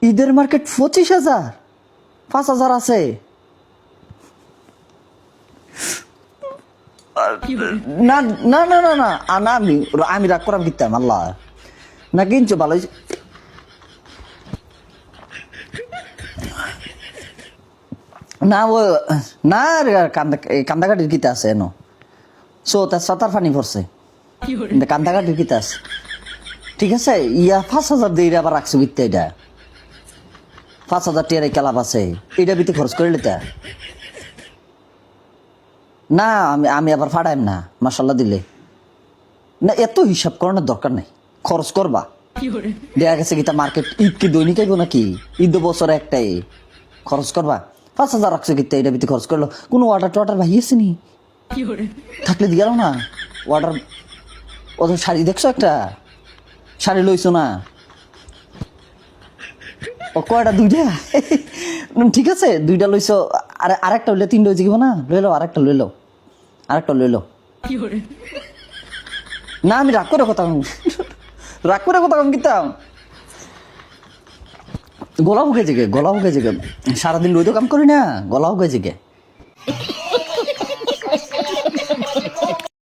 ঈদের মার্কেট 25,000, 5,000 আছে। না না না না না না, আমি রাগ করাম কিতাম আল্লাহ না কিনছো ভালো না ও না কান্দাকাটির কিতা আছে এনো সো তার সাতার পানি পড়ছে কান্দাকাটির কিতা আছে ঠিক আছে 5,000 দিয়ে আবার রাখছো কিতা এটা 5,000 টিয়ার ক্লাব আছে এটা ভিতরে খরচ করে লিতা না আমি আবার ফাড়াইম না মাসাল্লাহ দিলে না এত হিসাব করানোর দরকার নাই খরচ করবা দেখা গেছে কিতা মার্কেট ঈদ কি দৈনিক আইব নাকি ঈদ বছরে একটাই খরচ করবা 5,000 রাখছো কিতা এটা ভিতরে খরচ করলো কোনো ওয়াটার টোয়াটার ভাইয়েছে নি থাকলে দিয়ে না ওয়াটার ওদের শাড়ি দেখছো একটা শাড়ি লইছো না ও কয়টা দুইটা ঠিক আছে দুইটা লইছো আরেকটা হইলে 3টা হয়েছে কিবা না লইলো আরেকটা লইলো না আমি রাগ করে কথা কম কিতাম গলা হুকে জেগে সারাদিন রইতো কাম করি না গলা হুকে জেগে